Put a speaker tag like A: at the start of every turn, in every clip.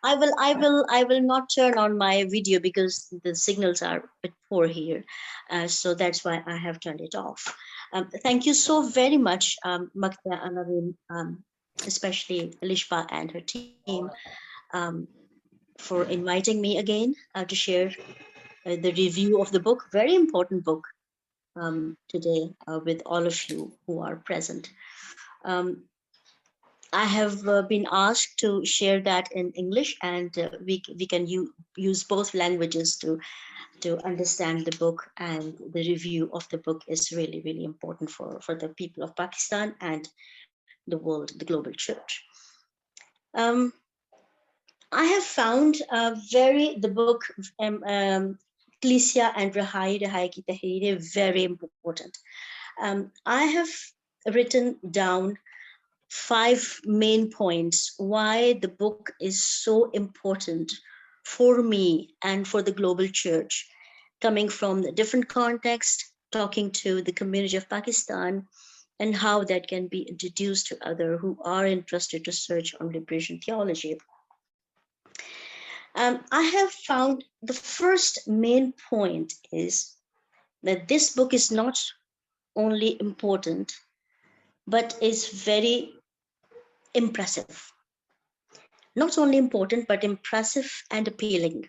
A: I will not turn on my video because the signals are a bit poor here. So that's why I have turned it off. Thank you so very much, Makta and Naveen, especially Lishpa and her team, um, for inviting me again to share the review of the book, very important book, today with all of you who are present. Um, I have been asked to share that in English, and we can use both languages to understand the book. And the review of the book is really really important for the people of Pakistan and the world, the global church. Um, I have found the book Ecclesia and Rehai ki Tahrir very important. I have written down 5 main points why the book is so important for me and for the global church, coming from the different context, talking to the community of Pakistan, and how that can be introduced to others who are interested to search on liberation theology. I have found the first main point is that this book is not only important, but is very impressive. Not only important, but impressive and appealing.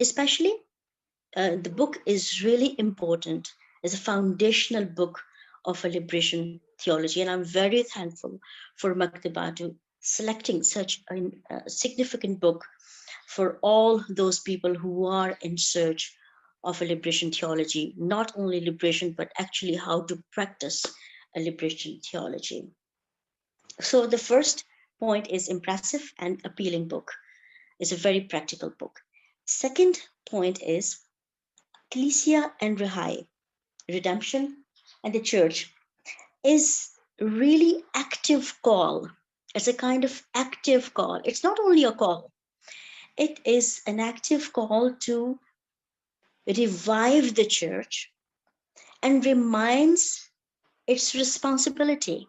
A: Especially the book is really important as a foundational book of a liberation theology, and I'm very thankful for Maktaba to selecting such a significant book for all those people who are in search of a liberation theology, not only liberation, but actually how to practice a liberation theology. So the first point is impressive and appealing book. It's a very practical book. Second point is Ecclesia and Rehai, redemption and the church, is really active call. It's a kind of active call. It's not only a call, it is an active call to revive the church and reminds its responsibility.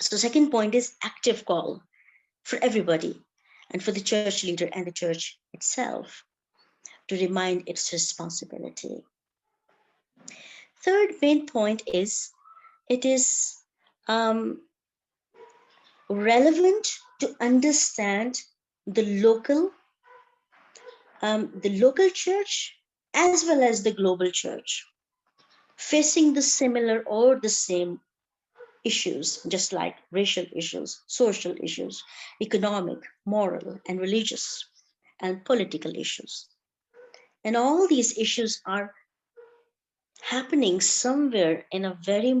A: So second point is active call for everybody and for the church leader and the church itself to remind its responsibility. Third main point is it is relevant to understand the local church as well as the global church facing the similar or the same issues, just like racial issues, social issues, economic, moral, and religious, and political issues. And all these issues are happening somewhere in a very...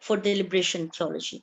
A: for the liberation theology.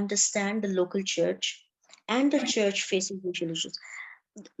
A: understand the local church and the church facing social issues.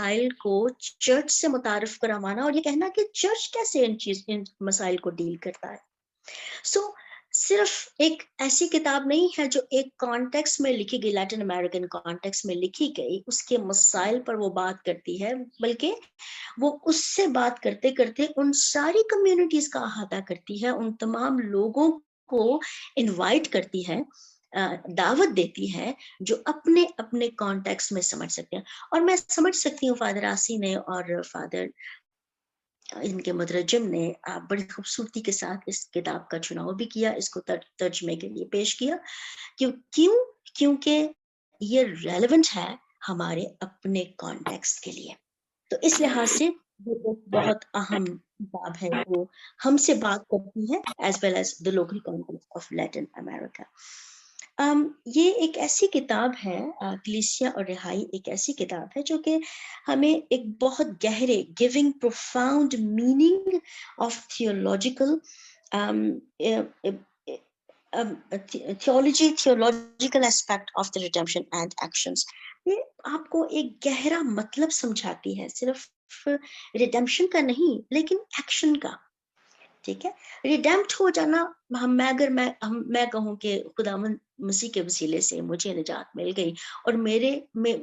A: مسائل کو church سے متعارف کروانا اور یہ کہنا کہ church کیسے ان مسائل کو ڈیل کرتا ہے. سو صرف ایک ایسی کتاب نہیں ہے جو ایک کانٹیکس میں لکھی گئی, لیٹن امریکن کانٹیکس میں لکھی گئی, اس کے مسائل پر وہ بات کرتی ہے, بلکہ وہ اس سے بات کرتے کرتے ان ساری کمیونٹیز کا احاطہ کرتی ہے, ان تمام لوگوں کو انوائٹ کرتی ہے, دعوت دیتی ہے جو اپنے اپنے کانٹیکس میں سمجھ سکتے ہیں. اور میں سمجھ سکتی ہوں فادر آسی نے اور فادر ان کے مترجم نے بڑی خوبصورتی کے ساتھ اس کتاب کا چناؤ بھی کیا, اس کو ترجمے کے لیے پیش کیا. کیونکہ یہ ریلیونٹ ہے ہمارے اپنے کانٹیکسٹ کے لیے. تو اس لحاظ سے وہ ایک بہت اہم کتاب ہے جو ہم سے بات کرتی ہے, as well as the local context of Latin America. یہ ایک ایسی کتاب ہے, کلیسیا اور رہائی ایک ایسی کتاب ہے جو کہ ہمیں ایک بہت گہرے giving profound meaning of theological theological aspect of the redemption and actions. یہ آپ کو ایک گہرا مطلب سمجھاتی ہے, صرف ریڈیمپشن کا نہیں لیکن ایکشن کا. ٹھیک ہے, ریڈیمپٹ ہو جانا, میں کہوں کہ خداوند مسیح کے وسیلے سے مجھے نجات مل گئی اور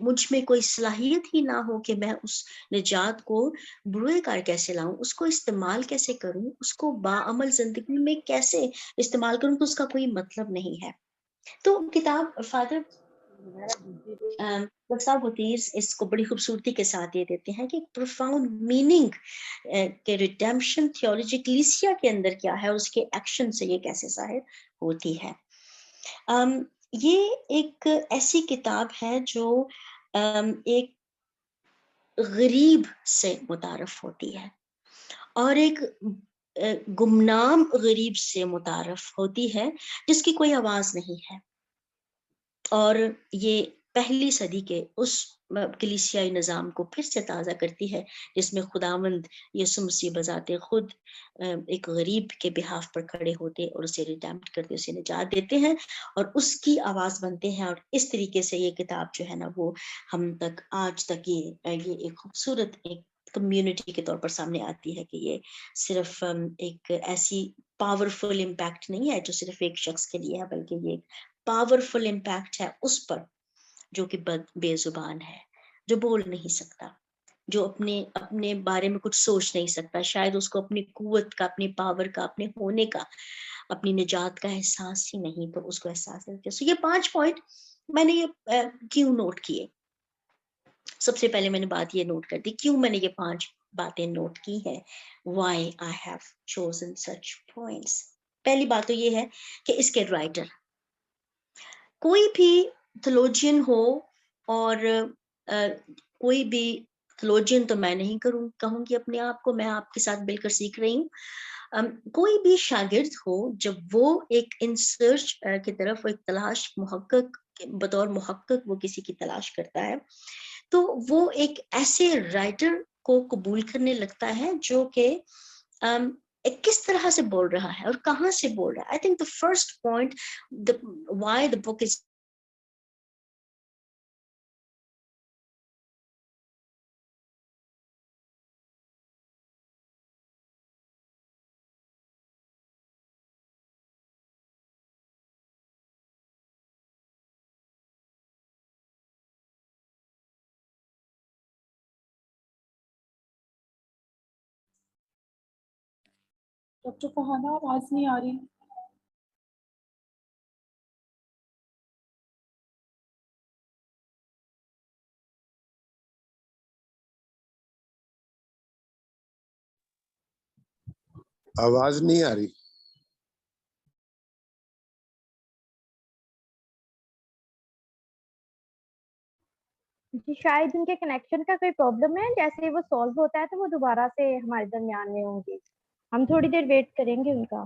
A: مجھ میں کوئی صلاحیت ہی نہ ہو کہ میں اس نجات کو بروئے کار کیسے لاؤں, اس کو استعمال کیسے کروں, اس کو باعمل زندگی میں کیسے استعمال کروں, تو اس کا کوئی مطلب نہیں ہے. تو کتاب فادر اس کو بڑی خوبصورتی کے ساتھ یہ دیتے ہیں کہ پروفاؤنڈ میننگ کہ ریڈیمپشن تھیولوجی کلیسیا کے اندر کیا ہے, اس کے ایکشن سے یہ کیسے ظاہر ہوتی ہے. یہ ایک ایسی کتاب ہے جو ایک غریب سے متعارف ہوتی ہے اور ایک گمنام غریب سے متعارف ہوتی ہے جس کی کوئی آواز نہیں ہے, اور یہ پہلی صدی کے اس کلیسیائی نظام کو پھر سے تازہ کرتی ہے جس میں خداوند یسوع مسیح بذات خود ایک غریب کے بہاف پر کھڑے ہوتے اور اسے ریڈیمپٹ کرتے, اسے نجات دیتے ہیں اور اس کی آواز بنتے ہیں. اور اس طریقے سے یہ کتاب جو ہے نا وہ ہم تک آج تک یہ ایک خوبصورت ایک کمیونٹی کے طور پر سامنے آتی ہے کہ یہ صرف ایک ایسی پاورفل امپیکٹ نہیں ہے جو صرف ایک شخص کے لیے ہے, بلکہ یہ ایک پاورفل امپیکٹ ہے اس پر جو کہ بے زبان ہے, جو بول نہیں سکتا, جو اپنے بارے میں کچھ سوچ نہیں سکتا, شاید اس کو اپنی قوت کا, اپنی پاور کا, اپنے ہونے کا, اپنی نجات کا احساس ہی نہیں, تو اس کو احساس ہے. سو یہ 5 پوائنٹ میں نے یہ کیوں نوٹ کیے. سب سے پہلے میں نے بات یہ نوٹ کر دی کیوں میں نے یہ 5 باتیں نوٹ کی ہیں. Why I have chosen such points. پہلی بات تو یہ ہے کہ اس کے رائٹر, کوئی بھی تھیولوجین ہو, اور کوئی بھی تھیولوجین تو میں نہیں کہوں گی اپنے آپ کو, میں آپ کے ساتھ مل کر سیکھ رہی ہوں. کوئی بھی شاگرد ہو جب وہ ایک ان سرچ کی طرف, ایک تلاش, محقق بطور محقق وہ کسی کی تلاش کرتا ہے, تو وہ ایک ایسے رائٹر کو قبول کرنے لگتا ہے جو کہ کس طرح سے بول رہا ہے اور کہاں سے بول رہا ہے. I think the first point, why the book is
B: doctor Farhana آواز نہیں آ رہی.
C: آواز نہیں آ رہی.
D: جی شاید ان کے کنیکشن کا کوئی پرابلم ہے, جیسے وہ سالو ہوتا ہے تو وہ دوبارہ سے ہمارے درمیان میں ہوں گی. ہم تھوڑی دیر ویٹ کریں گے ان کا.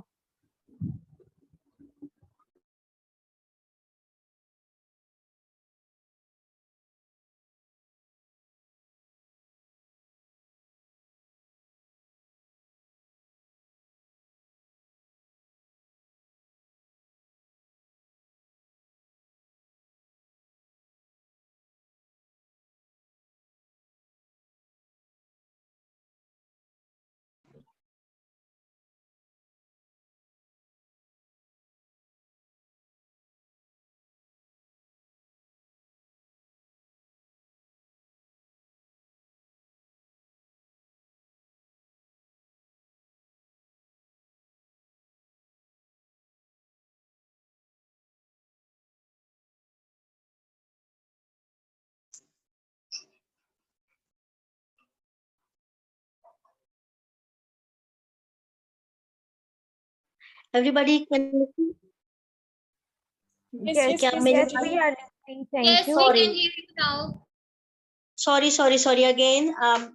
A: Everybody can listen? کیا میرے سوری اگین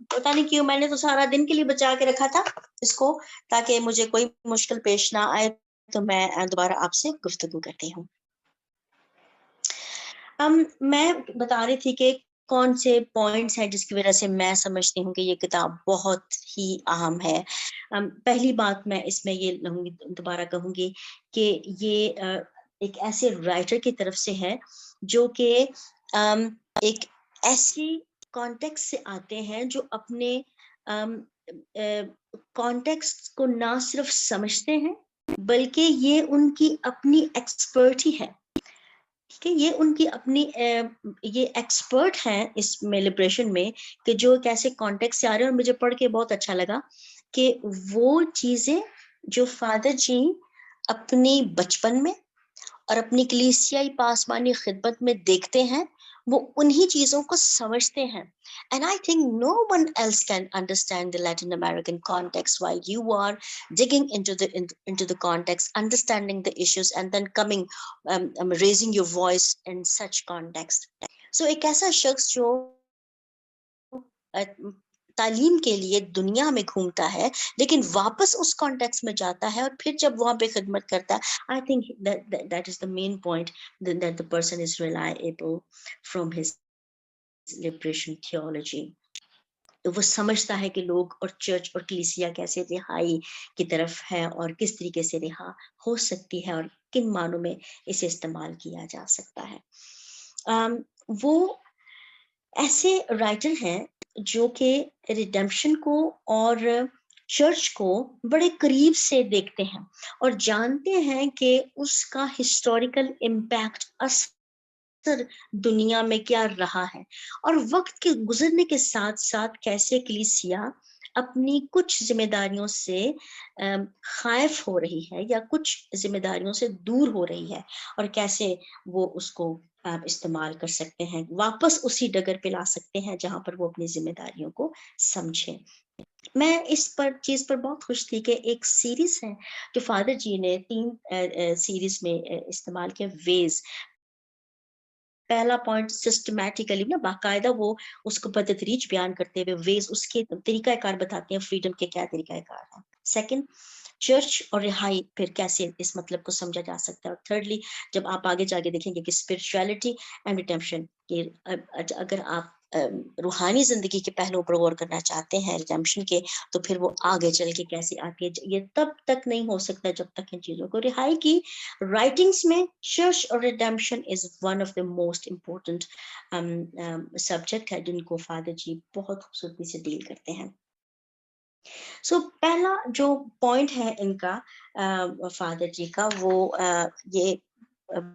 A: پتا نہیں کیوں میں نے تو سارا دن کے لیے بچا کے رکھا تھا اس کو تاکہ مجھے کوئی مشکل پیش نہ آئے، تو میں دوبارہ آپ سے گفتگو کرتی ہوں. میں بتا رہی تھی کہ کون سے پوائنٹس ہیں جس کی وجہ سے میں سمجھتی ہوں کہ یہ کتاب بہت ہی اہم ہے. پہلی بات میں اس میں یہ دوبارہ کہوں گی کہ یہ ایک ایسے رائٹر کی طرف سے ہے جو کہ ایک ایسی کانٹیکس سے آتے ہیں جو اپنے کانٹیکس کو نہ صرف سمجھتے ہیں بلکہ یہ ان کی اپنی ایکسپرٹ ہی ہے. کہ یہ ان کی اپنی یہ ایکسپرٹ ہیں اس میں لبریشن میں کہ جو کیسے کانٹیکٹ سے آ رہے ہیں. اور مجھے پڑھ کے بہت اچھا لگا کہ وہ چیزیں جو فادر جی اپنی بچپن میں اور اپنی کلیسیائی پاسبانی خدمت میں دیکھتے ہیں وہ انہی چیزوں کو سمجھتے ہیں. And I think no one else can understand the Latin American context while you are digging into the context, understanding the issues and then coming raising your voice in such context. So ایک ایسا شخص جو تعلیم کے لیے دنیا میں گھومتا ہے لیکن واپس اس کانٹیکس میں جاتا ہے اور پھر جب وہاں پہ خدمت کرتا ہے. I think that is the main point that the person is reliable from his liberation theology. تو وہ سمجھتا ہے کہ لوگ اور چرچ اور کلیسیا کیسے رہائی کی طرف ہے اور کس طریقے سے رہا ہو سکتی ہے اور کن معنوں میں اسے استعمال کیا جا سکتا ہے. وہ ایسے رائٹر ہیں جو کہ ریڈیمپشن کو اور چرچ کو بڑے قریب سے دیکھتے ہیں اور جانتے ہیں کہ اس کا ہسٹوریکل امپیکٹ اثر دنیا میں کیا رہا ہے اور وقت کے گزرنے کے ساتھ ساتھ کیسے کلیسیا اپنی کچھ ذمہ داریوں سے خائف ہو رہی ہے یا کچھ ذمہ داریوں سے دور ہو رہی ہے اور کیسے وہ اس کو استعمال کر سکتے ہیں، واپس اسی ڈگر پہ لا سکتے ہیں جہاں پر وہ اپنی ذمہ داریوں کو سمجھیں. میں اس چیز پر بہت خوش تھی کہ ایک سیریز ہے جو فادر جی نے 3 سیریز میں استعمال کیا. ویز پہلا پوائنٹ سسٹمیٹیکلی نا باقاعدہ وہ اس کو بتدریج بیان کرتے ہوئے ویز اس کے طریقہ کار بتاتے ہیں، فریڈم کے کیا طریقہ کار ہیں. سیکنڈ چرچ اور رہائی پھر کیسے اس مطلب کو سمجھا جا سکتا ہے. اور تھرڈلی جب آپ آگے جا کے دیکھیں گے کہ اسپرچویلٹی اینڈ ریڈیمپشن، اگر آپ روحانی زندگی کے پہلوؤں پر غور کرنا چاہتے ہیں ریڈیمپشن کے، تو پھر وہ آگے چل کے کیسے آتی ہے. یہ تب تک نہیں ہو سکتا جب تک ان چیزوں کو رہائی کی رائٹنگز میں چرچ اور redemption is one of the most important subject ہے جن کو فادر جی بہت خوبصورتی سے ڈیل کرتے ہیں. سو پہلا جو پوائنٹ ہے ان کا فادر جی کا وہ یہ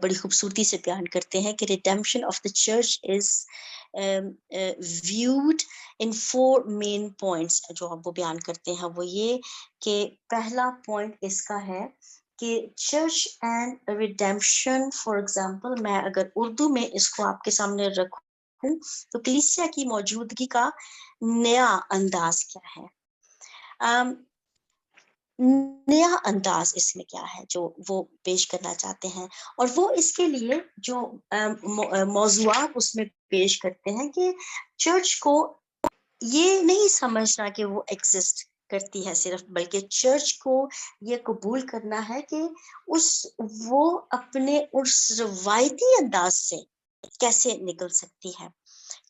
A: بڑی خوبصورتی سے بیان کرتے ہیں کہ redemption of the church is viewed in 4 main points. جو وہ بیان کرتے ہیں وہ یہ کہ پہلا پوائنٹ اس کا ہے کہ church and redemption, for example میں اگر اردو میں اس کو آپ کے سامنے رکھوں تو کلیسیا کی موجودگی کا نیا انداز کیا ہے، نیا انداز اس میں کیا ہے جو وہ پیش کرنا چاہتے ہیں. اور وہ اس کے لیے جو موضوعات اس میں پیش کرتے ہیں کہ چرچ کو یہ نہیں سمجھنا کہ وہ ایگزسٹ کرتی ہے صرف، بلکہ چرچ کو یہ قبول کرنا ہے کہ وہ اپنے اس روایتی انداز سے کیسے نکل سکتی ہے،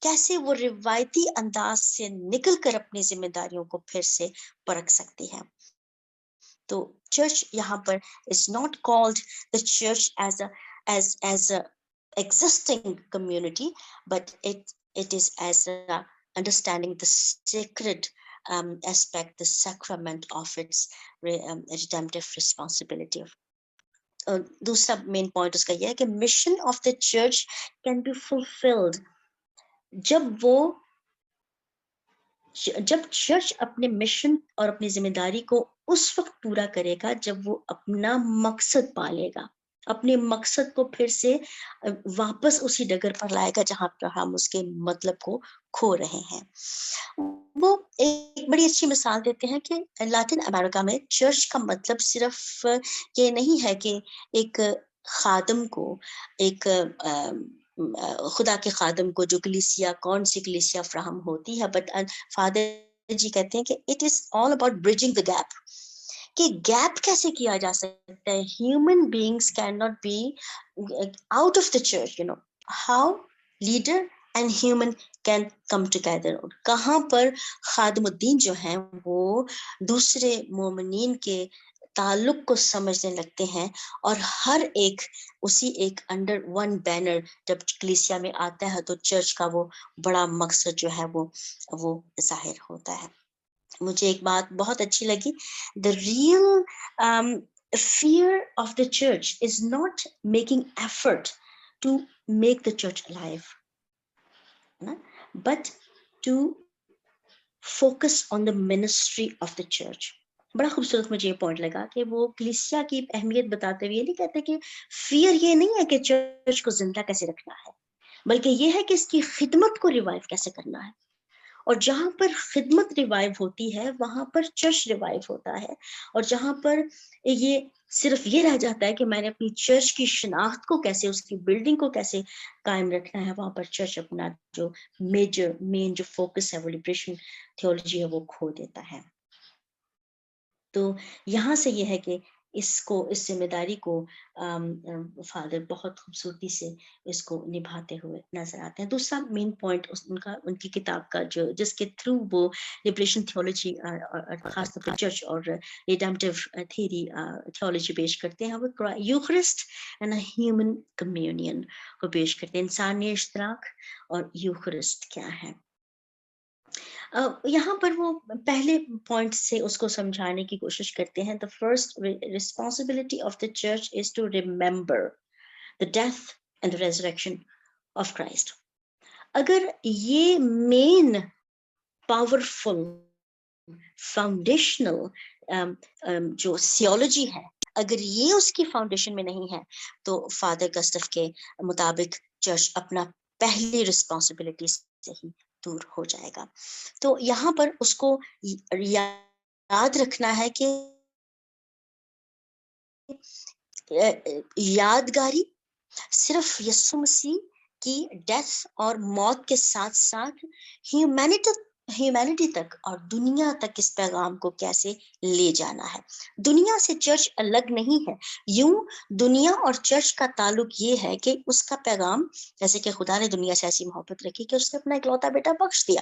A: کیسے وہ روایتی انداز سے نکل کر اپنی ذمہ داریوں کو پھر سے پرکھ سکتی ہے. تو چرچ یہاں پر is not called the church as a existing community, but it is as a understanding the sacred aspect, the sacrament of its redemptive responsibility. دوسرا مین پوائنٹ اس کا یہ ہے کہ mission of the church can be fulfilled جب church اپنے mission اور اپنی ذمہ داری کو اس وقت پورا کرے گا جب وہ اپنا مقصد پالے گا. اپنے مقصد کو پھر سے واپس اسی ڈگر پر لائے گا جہاں پر ہم اس کے مطلب کو کھو رہے ہیں. وہ ایک بڑی اچھی مثال دیتے ہیں کہ لاطن امریکہ میں چرچ کا مطلب صرف یہ نہیں ہے کہ ایک خادم کو، ایک خدا کے خادم کو جو کلیسیا، کون سی کلیسیا فراہم ہوتی ہے، بٹ فادر جی کہتے ہیں کہ it is all about bridging the gap, کہ گیپ کیسے کیا جا سکتا ہے. Human beings can not be out of the church, you know how leader and human can come together. کہاں پر خادم الدین جو ہیں وہ دوسرے مومنین کے تعلق کو سمجھنے لگتے ہیں، اور ہر ایک اسی ایک انڈر ون بینر جب کلیسیا میں آتا ہے تو چرچ کا وہ بڑا مقصد جو ہے وہ ظاہر ہوتا ہے. مجھے ایک بات بہت اچھی لگی، the real fear of the church is not making effort to make the church alive, but to focus on the ministry of the church. بڑا خوبصورت مجھے یہ پوائنٹ لگا کہ وہ کلیسیا کی اہمیت بتاتے ہوئے یہ نہیں کہتے کہ فیئر یہ نہیں ہے کہ چرچ کو زندہ کیسے رکھنا ہے، بلکہ یہ ہے کہ اس کی خدمت کو ریوائیو کیسے کرنا ہے. اور جہاں پر خدمت ریوائیو ہوتی ہے وہاں پر چرچ ریوائیو ہوتا ہے، اور جہاں پر یہ صرف یہ رہ جاتا ہے کہ میں نے اپنی چرچ کی شناخت کو کیسے، اس کی بلڈنگ کو کیسے قائم رکھنا ہے، وہاں پر چرچ اپنا جو مین جو فوکس ہے وہ لبریشن تھیولوجی ہے وہ کھو دیتا ہے. تو یہاں سے یہ ہے کہ اس ذمہ داری کو فادر بہت خوبصورتی سے اس کو نبھاتے ہوئے نظر آتے ہیں. دوسرا مین پوائنٹ ان کی کتاب کا جس کے تھرو وہ لبریشن تھیولوجی خاص طور پر چرچ اور ریڈمپٹیو تھیولوجی پیش کرتے ہیں، وہ یوخرسٹ اینڈ ہیومن کمیونین کو پیش کرتے ہیں. انسانی اشتراک اور یوخرسٹ کیا ہے. یہاں پر وہ پہلے پوائنٹ سے اس کو سمجھانے کی کوشش کرتے ہیں. The first responsibility of the church is to remember the death and the resurrection of Christ. اگر یہ مین پاورفل فاؤنڈیشنل جو سیولوجی ہے، اگر یہ اس کی فاؤنڈیشن میں نہیں ہے تو فادر گسٹف کے مطابق چرچ اپنا پہلی رسپانسبلٹی سے ہی دور ہو جائے گا. تو یہاں پر اس کو یاد رکھنا ہے کہ یادگاری صرف یسوع مسیح کی ڈیتھ اور موت کے ساتھ ساتھ ہیومینٹی تک اور دنیا تک اس پیغام کو کیسے لے جانا ہے. دنیا سے چرچ الگ نہیں ہے. یوں دنیا اور چرچ کا تعلق یہ ہے کہ اس کا پیغام، جیسے کہ خدا نے دنیا سے ایسی محبت رکھی کہ اس نے اپنا اکلوتا بیٹا بخش دیا،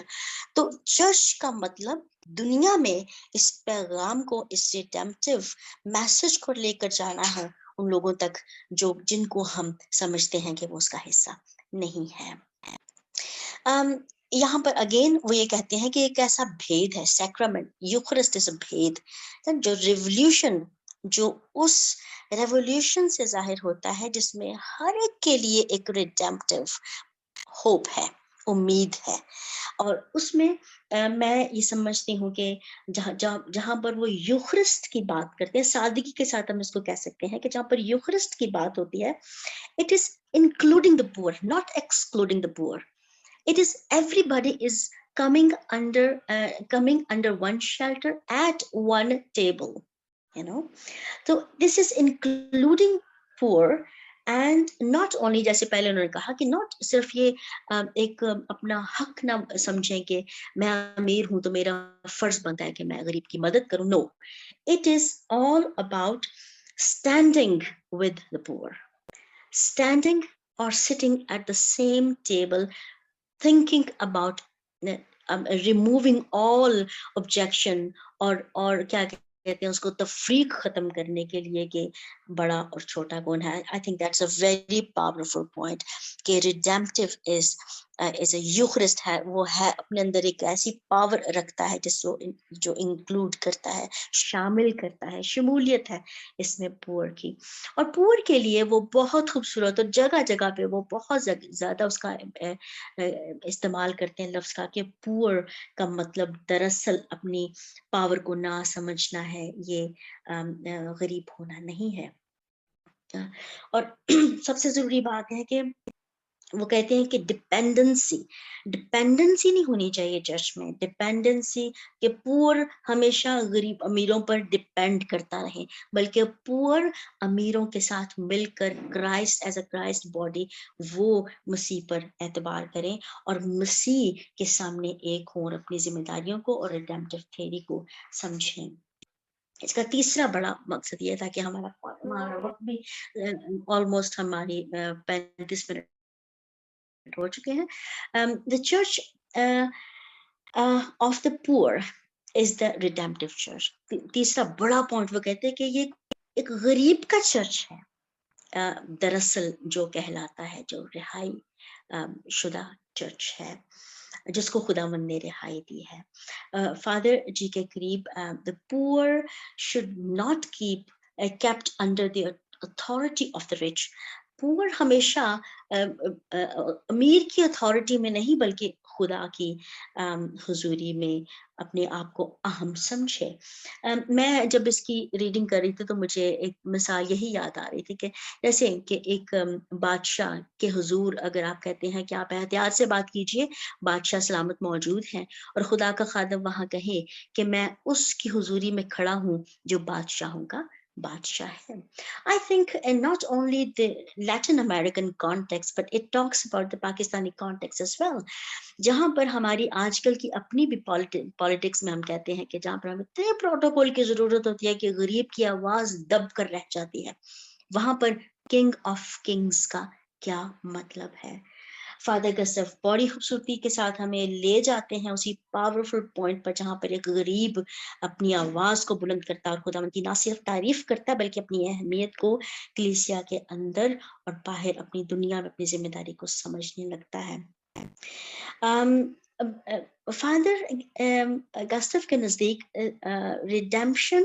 A: تو چرچ کا مطلب دنیا میں اس پیغام کو، اس ریڈمپٹیو میسج کو لے کر جانا ہے ان لوگوں تک جن کو ہم سمجھتے ہیں کہ وہ اس کا حصہ نہیں ہے. یہاں پر اگین وہ یہ کہتے ہیں کہ ایک ایسا بھید ہے، سیکرامنٹ یوخرسٹ از اے بھید، جو ریولیوشن، جو اس ریولیوشن سے ظاہر ہوتا ہے جس میں ہر ایک کے لیے ایک ریڈمپٹیو ہوپ ہے، امید ہے. اور اس میں میں یہ سمجھتی ہوں کہ جہاں پر وہ یوخرسٹ کی بات کرتے ہیں، سادگی کے ساتھ ہم اس کو کہہ سکتے ہیں کہ جہاں پر یوخرسٹ کی بات ہوتی ہے، it is including the poor, not excluding the poor. It is everybody is coming under one shelter at one table, you know. So this is including poor, and not only جیسے پہلے انہوں نے کہا کہ not صرف یہ ایک اپنا حق نہ سمجھیں کہ میں امیر ہوں تو میرا فرض بنتا ہے کہ میں غریب کی مدد کروں. No, it is all about standing with the poor, standing or sitting at the same table, thinking about removing all objection اور کیا کہتے ہیں اس کو تفریق ختم کرنے کے لیے کہ بڑا اور چھوٹا کون ہے. I think that's a very powerful point کہ redemptive is a Eucharist ہے، وہ ہے اپنے اندر ایک ایسی پاور رکھتا ہے جو انکلوڈ کرتا ہے، شامل کرتا ہے، شمولیت ہے اس میں پور کی. اور پور کے لیے وہ بہت خوبصورت، اور جگہ جگہ پہ وہ بہت زیادہ اس کا استعمال کرتے ہیں لفظ کا کہ پور کا مطلب دراصل اپنی پاور کو نہ سمجھنا ہے، یہ غریب ہونا نہیں ہے. اور سب سے ضروری بات ہے کہ وہ کہتے ہیں کہ ڈپینڈنسی نہیں ہونی چاہیے چرچ میں. ڈپینڈنسی کہ پور ہمیشہ غریب امیروں پر ڈپینڈ کرتا رہے، بلکہ پور امیروں کے ساتھ مل کر Christ as a Christ body وہ مسیح پر اعتبار کریں اور مسیح کے سامنے ایک ہوں اور اپنی ذمہ داریوں کو اور ریڈیمپٹیو تھیوری کو سمجھیں. اس کا تیسرا بڑا مقصد یہ تھا کہ ہمارا وقت بھی آلموسٹ ہماری 35 منٹ ہو چکے ہیں. The church of the poor is the redemptive church. تیسرا بڑا پوائنٹ وہ کہتے ہیں کہ یہ ایک غریب کا چرچ ہے دراصل جو کہلاتا ہے، جو رہائی شدہ چرچ ہے جس کو خداوند نے رہائی دی ہے. فادر جی کے قریب the poor should not kept under the authority of the rich. پور ہمیشہ امیر کی اتھارٹی میں نہیں بلکہ خدا کی حضوری میں اپنے آپ کو اہم سمجھے. میں جب اس کی ریڈنگ کر رہی تھی تو مجھے ایک مثال یہی یاد آ رہی تھی کہ جیسے کہ ایک بادشاہ کے حضور اگر آپ کہتے ہیں کہ آپ احتیاط سے بات کیجئے، بادشاہ سلامت موجود ہیں اور خدا کا خادم وہاں کہے کہ میں اس کی حضوری میں کھڑا ہوں جو بادشاہوں کا بادشاہ ہے. I think not only the Latin American context but it talks about the Pakistani context as well. جہاں پر ہماری آج کل کی اپنی بھی پالیٹکس میں ہم کہتے ہیں کہ جہاں پر ہمیں اتنے پروٹوکول کی ضرورت ہوتی ہے کہ غریب کی آواز دب کر رہ جاتی ہے، وہاں پر کنگ آف کنگز کا کیا مطلب ہے. فادر گسٹف بڑی خوبصورتی کے ساتھ ہمیں لے جاتے ہیں اسی پاورفل پوائنٹ پر جہاں پر ایک غریب اپنی آواز کو بلند کرتا ہے اور خداوند کی نہ صرف تعریف کرتا ہے بلکہ اپنی اہمیت کو کلیسیا کے اندر اور باہر اپنی دنیا میں اپنی ذمہ داری کو سمجھنے لگتا ہے. فادر گسٹف کے نزدیک ریڈیمپشن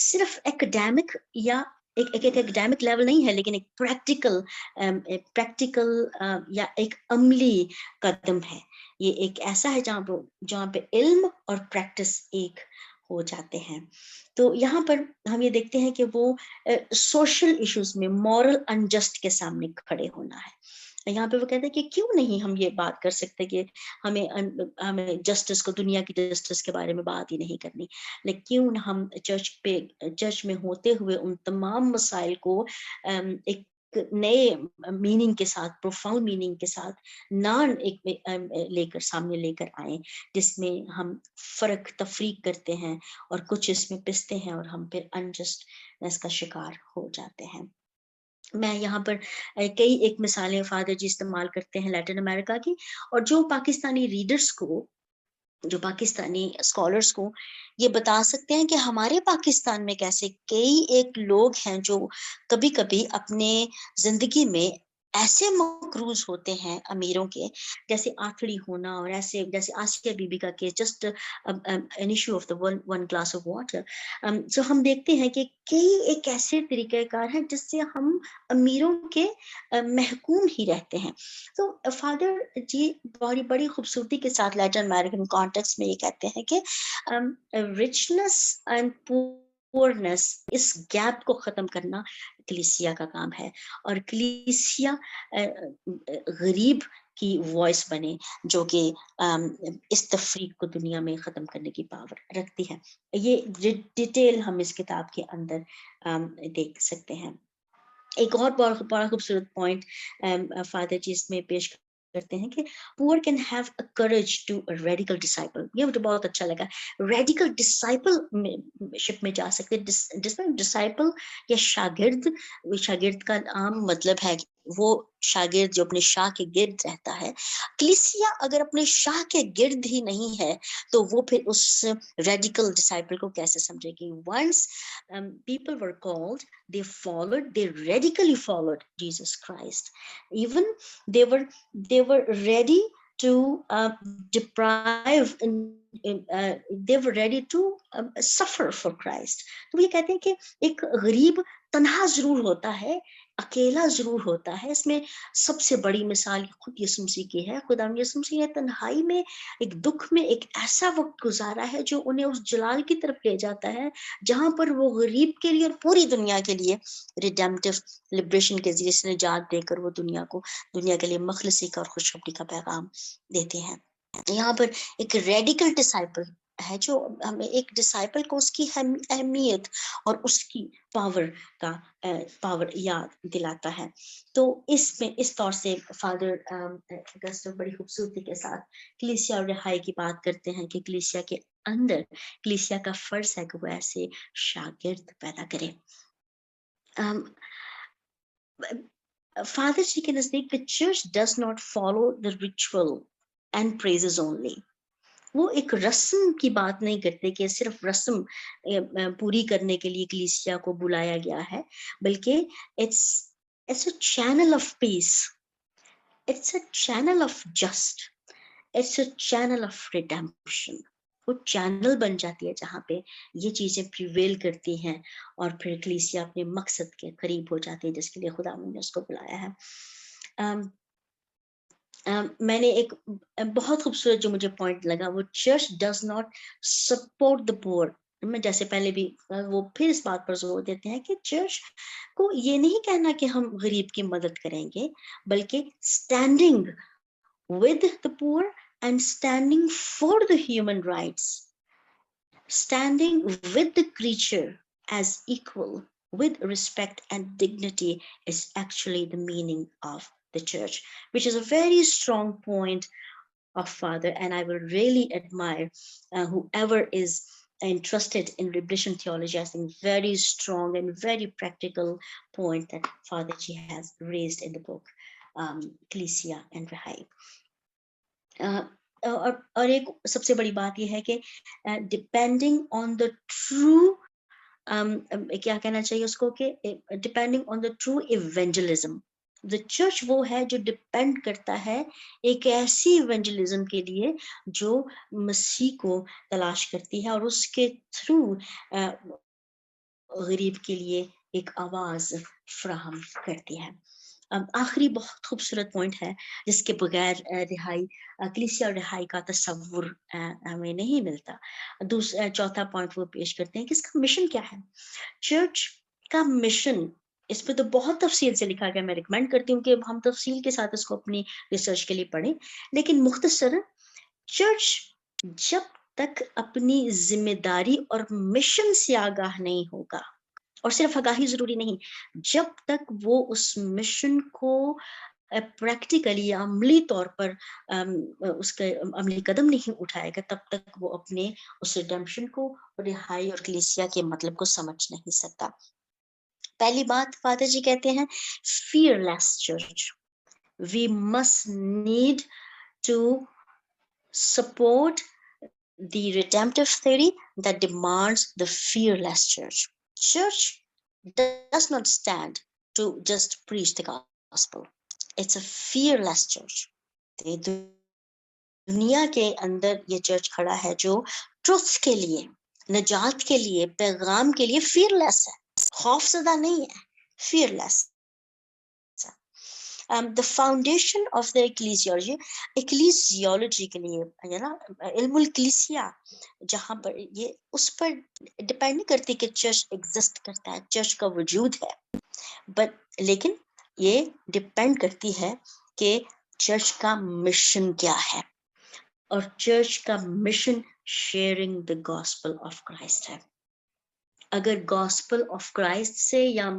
A: صرف ایکڈیمک یا ایک ایکڈیمک لیول نہیں ہے، لیکن ایک پریکٹیکل یا ایک عملی قدم ہے. یہ ایک ایسا ہے جہاں پہ علم اور پریکٹس ایک ہو جاتے ہیں. تو یہاں پر ہم یہ دیکھتے ہیں کہ وہ سوشل ایشوز میں مورل انجسٹ کے سامنے کھڑے ہونا ہے. یہاں پہ وہ کہتے ہیں کہ کیوں نہیں ہم یہ بات کر سکتے کہ ہمیں جسٹس کو، دنیا کی جسٹس کے بارے میں بات ہی نہیں کرنی، لیکن کیوں نہ ہم چرچ میں ہوتے ہوئے ان تمام مسائل کو ایک نئے میننگ کے ساتھ، پروفاؤنڈ میننگ کے ساتھ سامنے لے کر آئیں، جس میں ہم فرق تفریق کرتے ہیں اور کچھ اس میں پستے ہیں اور ہم پھر انجسٹنس کا شکار ہو جاتے ہیں. میں یہاں پر کئی ایک مثالیں فادر جی استعمال کرتے ہیں لیٹن امریکہ کی، اور جو پاکستانی ریڈرز کو، جو پاکستانی اسکالرز کو یہ بتا سکتے ہیں کہ ہمارے پاکستان میں کیسے کئی ایک لوگ ہیں جو کبھی کبھی اپنے زندگی میں ایسے مقروض ہوتے ہیں امیروں کے، جیسے آٹھڑی ہونا، اور ایسے جیسے آسیہ بی بی کا case, just an issue of the one glass of water. So ہم دیکھتے ہیں کہ کئی ایک ایسے طریقہ کار ہیں جس سے ہم امیروں کے محکوم ہی رہتے ہیں. تو فادر جی بڑی خوبصورتی کے ساتھ لیٹن امیرکن کانٹیکسٹ میں یہ کہتے ہیں کہ richness and پورنس، اس گیپ کو ختم کرنا کلیسیا کا کام ہے، اور کلیسیا غریب کی وائس بنے جو کہ اس تفریق کو دنیا میں ختم کرنے کی پاور رکھتی ہے. یہ ڈیٹیل ہم اس کتاب کے اندر دیکھ سکتے ہیں. ایک اور بڑا خوبصورت پوائنٹ فادر جی اس میں پیش کرتے ہیں کہ poor can have a courage to a radical disciple. یہ مجھے بہت اچھا لگا. ریڈیکل ڈسائپل شپ میں جا سکتے، جس میں ڈسائپل یا شاگرد کا عام مطلب ہے وہ شاگرد جو اپنے شاہ کے گرد رہتا ہے. کلیسیا اگر اپنے شاہ کے گرد ہی نہیں ہے تو وہ پھر اس ریڈیکل ڈسائپل کو کیسے سمجھے گی. Once people were called, they radically followed Jesus Christ. Even they were ready to they were ready to suffer for Christ. تو یہ کہتے ہیں کہ ایک غریب تنہا ضرور ہوتا ہے, اکیلا ضرور ہوتا ہے. اس میں سب سے بڑی مثال خود یسوع مسیح کی ہے. خدا یسوع مسیح نے تنہائی میں, ایک دکھ میں ایک ایسا وقت گزارا ہے جو انہیں اس جلال کی طرف لے جاتا ہے جہاں پر وہ غریب کے لیے اور پوری دنیا کے لیے ریڈیمپٹیو لبریشن کے ذریعے سے نجات دے کر وہ دنیا کے لیے مخلصی کا اور خوشخبری کا پیغام دیتے ہیں. یہاں پر ایک ریڈیکل ڈسائپل ہے جو ہمیں ایک ڈسائپل کو اس کی اہمیت اور اس کی پاور یاد دلاتا ہے. تو اس میں اس طور سے فادر اگسٹس بڑی خوبصورتی کے ساتھ کلیسیا اور رہائی کی بات کرتے ہیں کہ کلیسیا کے اندر کلیسیا کا فرض ہے کہ وہ ایسے شاگرد پیدا کرے. فادر جی کے نزدیک the church does not follow the ritual and praises only. وہ ایک رسم کی بات نہیں کرتے کہ صرف رسم پوری کرنے کے لیے کلیسیا کو بلایا گیا ہے, بلکہ it's a channel of peace, it's a channel of just, it's a channel of redemption. وہ چینل بن جاتی ہے جہاں پہ یہ چیزیں پریویل کرتی ہیں اور پھر کلیسیا اپنے مقصد کے قریب ہو جاتی ہے جس کے لیے خدا نے اس کو بلایا ہے. میں نے ایک بہت خوبصورت جو مجھے پوائنٹ لگا, وہ church does not support the پور. میں جیسے پہلے بھی وہ پھر اس بات پر زور دیتے ہیں کہ چرچ کو یہ نہیں کہنا کہ ہم غریب کی مدد کریں گے, بلکہ اسٹینڈنگ ود دا پور and standing for the human rights, standing with the creature as equal with respect and dignity is actually the meaning of the church, which is a very strong point of Father, and I will really admire whoever is interested in liberation theology. I think very strong and very practical point that Father Ji has raised in the book Ecclesia and Rehai. اور ایک سب سے بڑی بات یہ ہے کہ depending on the true, کیا کہنا چاہیے اس کو, کہ depending on the true evangelism. The church وہ ہے جو ڈپینڈ کرتا ہے ایک ایسی ایونجلزم کے لیے جو مسیح کو تلاش کرتی ہے اور اس کے تھرو غریب کے لیے ایک آواز فراہم کرتی ہے. آخری بہت خوبصورت پوائنٹ ہے جس کے بغیر رہائی, کلیسیا اور رہائی کا تصور ہمیں نہیں ملتا. چوتھا پوائنٹ وہ پیش کرتے ہیں کہ اس کا مشن کیا ہے. چرچ کا مشن, اس پہ تو بہت تفصیل سے لکھا گیا, میں ریکمینڈ کرتی ہوں کہ ہم تفصیل کے ساتھ اس کو اپنی ریسرچ کے لیے پڑھیں, لیکن مختصر, چرچ جب تک اپنی ذمہ داری اور مشن سے آگاہ نہیں ہوگا, اور صرف آگاہی ضروری نہیں, جب تک وہ اس مشن کو پریکٹیکلی یا عملی طور پر اس کا عملی قدم نہیں اٹھائے گا, تب تک وہ اپنے اس ریڈمپشن کو, رہائی اور کلیسیا کے مطلب کو سمجھ نہیں سکتا. پہلی بات فادر جی کہتے ہیں fearless church. We must need to support the redemptive theory that demands the fearless church. Church does not stand to just preach the gospel. It's a fearless church. دنیا کے اندر یہ چرچ کھڑا ہے جو ٹروتھ کے لیے, نجات کے لیے, پیغام کے لیے فیئرلیس ہے, خوف زدہ نہیں ہے, fearless. The foundation of the ecclesiology کے لیے نا علم الکلیسیا, جہاں پر یہ اس پر ڈپینڈ نہیں کرتی کہ چرچ ایگزسٹ کرتا ہے, چرچ کا وجود ہے, بٹ لیکن یہ ڈپینڈ کرتی ہے کہ چرچ کا مشن کیا ہے, اور چرچ کا mission sharing the gospel of Christ ہے. اگر گاسپل آف کرائسٹ سے یا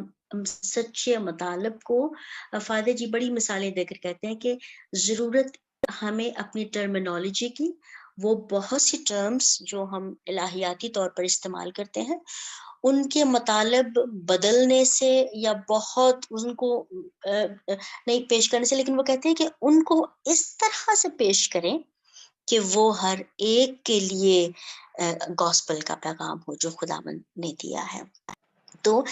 A: سچے مطالب کو, فادر جی بڑی مثالیں دے کر کہتے ہیں کہ ضرورت ہمیں اپنی ٹرمینالوجی کی, وہ بہت سی ٹرمز جو ہم الہیاتی طور پر استعمال کرتے ہیں ان کے مطالب بدلنے سے یا بہت ان کو نہیں پیش کرنے سے, لیکن وہ کہتے ہیں کہ ان کو اس طرح سے پیش کریں کہ وہ ہر ایک کے لیے گاسپل کا پیغام ہو جو خداوند نے دیا ہے. تو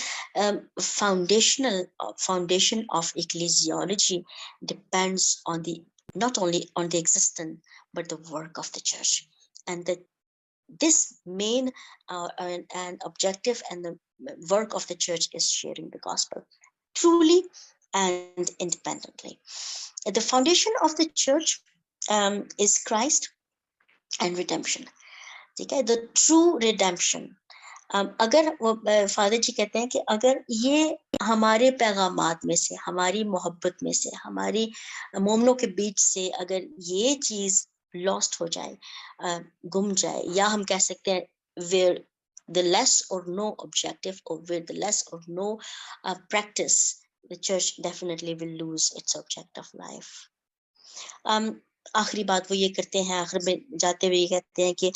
A: foundation of ecclesiology depends on the not only on the existence but the work of the church, and this main and objective and the work of the church is sharing the gospel truly and independently. The foundation of the church is Christ and redemption. ٹھیک ہے, the true redemption. اگر father جی کہتے ہیں کہ اگر یہ ہمارے پیغامات میں سے, ہماری محبت میں سے, ہماری مومنوں کے بیچ سے اگر یہ چیز لاسٹ ہو جائے, گم جائے, یا ہم کہہ سکتے ہیں where the less or no objective, or where the less or no practice, the church definitely will lose its object of life. آخری بات وہ یہ کرتے ہیں, آخر میں جاتے ہوئے یہ کہتے ہیں کہ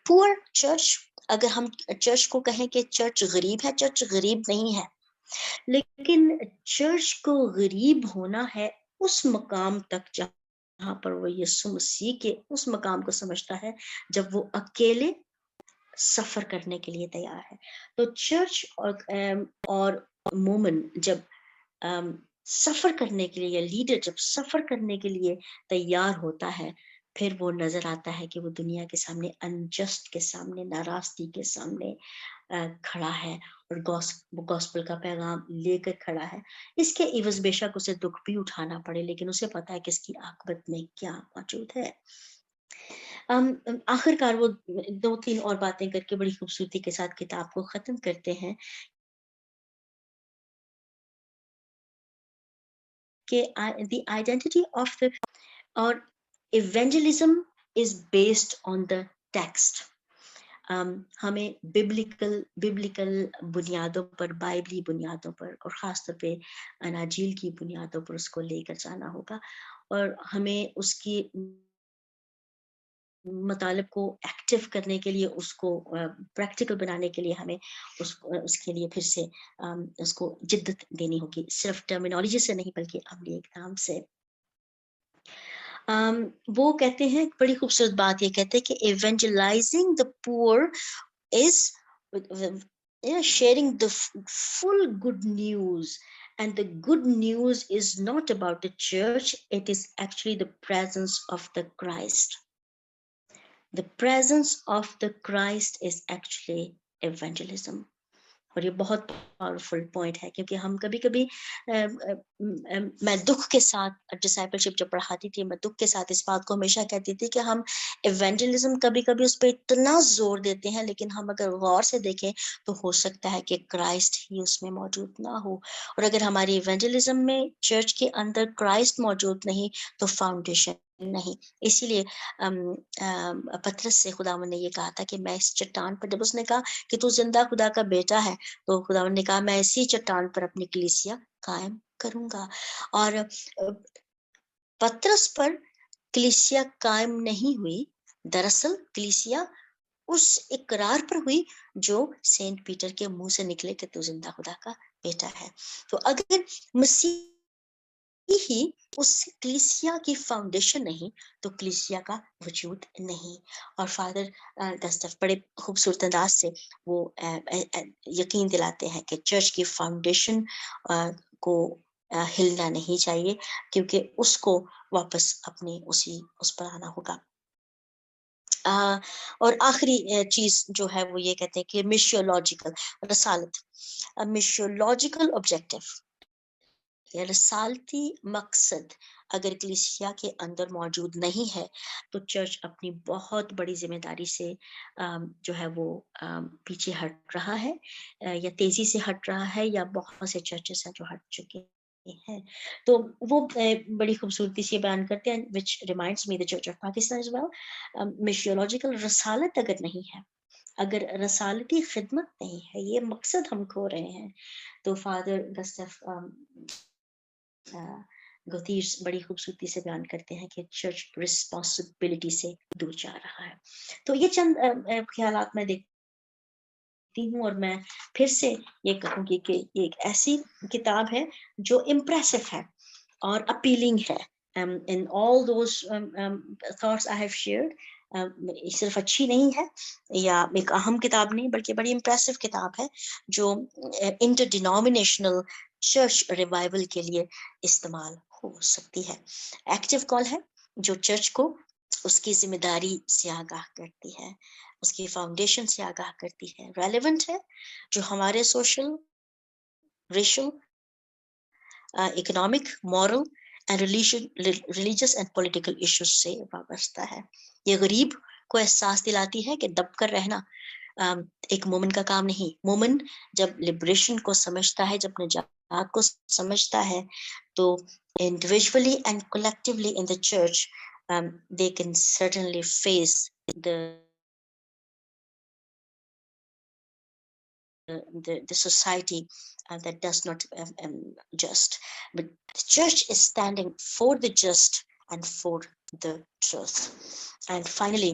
A: پور چرچ, اگر ہم چرچ کو کہیں کہ چرچ غریب ہے, چرچ غریب نہیں ہے, لیکن چرچ کو غریب ہونا ہے اس مقام تک جہاں پر وہ یسوع مسیح کے اس مقام کو سمجھتا ہے جب وہ اکیلے سفر کرنے کے لیے تیار ہے. تو چرچ اور مومن جب سفر کرنے کے لیے, یا لیڈر جب سفر کرنے کے لیے تیار ہوتا ہے, پھر وہ نظر آتا ہے کہ وہ دنیا کے سامنے انجسٹ کے سامنے, ناراستی کے سامنے کھڑا ہے, اور گاسپل کا پیغام لے کر کھڑا ہے. اس کے عوض بے شک اسے دکھ بھی اٹھانا پڑے, لیکن اسے پتا ہے کہ اس کی عاقبت میں کیا موجود ہے. آخر کار وہ 2-3 اور باتیں کر کے بڑی خوبصورتی کے ساتھ کتاب کو ختم کرتے ہیں کہ the identity of the or evangelism is based on the text. ہمیں biblical بنیادوں پر, بائبلی بنیادوں پر, اور خاص طور پہ اناجیل کی بنیادوں پر اس کو لے کر جانا ہوگا, اور ہمیں اس کی مطالب کو ایکٹیو کرنے کے لیے, اس کو پریکٹیکل بنانے کے لیے ہمیں اس کے لیے پھر سے اس کو جدت دینی ہوگی, صرف ٹرمینالوجی سے نہیں بلکہ عملی اقدام سے. وہ کہتے ہیں, بڑی خوبصورت بات یہ کہتے ہیں کہ ایونجلائزنگ دا پور از sharing the full good news, and the good news is not about the church, it is actually the presence of the Christ. The presence of the Christ is actually evangelism. اور یہ بہت پاورفل پوائنٹ ہے, کیونکہ ہم کبھی کبھی میں دکھ کے ساتھ ڈسائپلشپ جب پڑھاتی تھی, میں دکھ کے ساتھ اس بات کو ہمیشہ کہتی تھی کہ ہم ایونجلزم کبھی کبھی اس پہ اتنا زور دیتے ہیں, لیکن ہم اگر غور سے دیکھیں تو ہو سکتا ہے کہ کرائسٹ ہی اس میں موجود نہ ہو, اور اگر ہماری ایونجلزم میں چرچ کے اندر کرائسٹ موجود نہیں تو فاؤنڈیشن نہیں. اسی لیے پطرس سے خداوند نے یہ کہا تھا کہ میں اس چٹان پر, جب اس نے کہا کہ تو زندہ خدا کا بیٹا ہے, تو خداوند نے کہا میں اسی چٹان پر اپنی کلیسیا قائم کروں گا. اور پطرس پر کلیسیا قائم نہیں ہوئی, دراصل کلیسیا اس اقرار پر ہوئی جو سینٹ پیٹر کے منہ سے نکلے کہ تو زندہ خدا کا بیٹا ہے. تو اگر مسیح ہی اس کلیسیا کی فاؤنڈیشن نہیں تو کلیسیا کا وجود نہیں. اور فادر گسٹف بڑے خوبصورت انداز سے وہ یقین دلاتے ہیں کہ چرچ کی فاؤنڈیشن کو ہلنا نہیں چاہیے, کیونکہ اس کو واپس اپنے اس پر آنا ہوگا. اور آخری چیز جو ہے وہ یہ کہتے ہیں کہ میشیولوجیکل رسالت, میشیولوجیکل آبجیکٹو, رسالتی مقصد اگر کلیسیا کے اندر موجود نہیں ہے تو چرچ اپنی بہت بڑی ذمہ داری سے جو ہے وہ پیچھے ہٹ رہا ہے, یا تیزی سے ہٹ رہا ہے, یا بہت سے چرچز ہیں جو ہٹ چکے ہیں. تو وہ بڑی خوبصورتی سے بیان کرتے ہیں, which reminds me the Church of Pakistan as well. میشیولوجیکل رسالت اگر نہیں ہے, اگر رسالتی خدمت نہیں ہے, یہ مقصد ہم کھو رہے ہیں, تو فادر گسٹف گوتیش بڑی خوبصورتی سے بیان کرتے ہیں کہ چرچ رسپانسبلٹی سے دور جا رہا ہے. تو یہ چند خیالات میں دیکھتی ہوں, اور میں پھر سے یہ کہوں گی کہ یہ ایک ایسی کتاب ہے جو امپریسو ہے اور اپیلنگ ہے. In all those thoughts I have shared, صرف اچھی نہیں ہے یا ایک اہم کتاب نہیں, بلکہ بڑی امپریسو کتاب ہے جو انٹر ڈینومینیشنل چرچ ریوائول کے لیے استعمال ہو سکتی ہے. ایکٹیو کال ہے جو چرچ کو اس کی ذمہ داری سے آگاہ کرتی ہے. اس کی فاؤنڈیشن سے آگاہ کرتی ہے، ریلیونٹ ہے، جو ہمارے social, racial, economic, moral and religious and political issues سے وابستہ ہے۔ یہ غریب کو احساس دلاتی ہے کہ دب کر رہنا ایک مومن کا کام نہیں۔ مومن جب لبریشن کو سمجھتا ہے، جب نجات کو سمجھتا ہے، تو individually and collectively in the church they can certainly face the society that does not just, but the church is standing for the just and for the truth. And finally,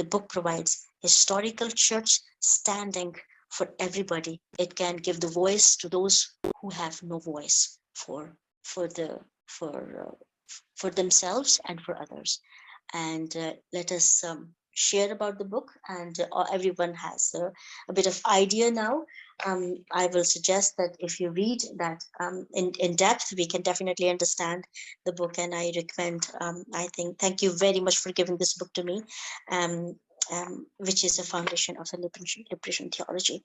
A: the book provides historical church standing for everybody. It can give the voice to those who have no voice for themselves and for others. And let us share about the book, and everyone has a bit of idea now. I will suggest that if you read that in depth, we can definitely understand the book, and I recommend, thank you very much for giving this book to me, which is a foundation of the liberation theology.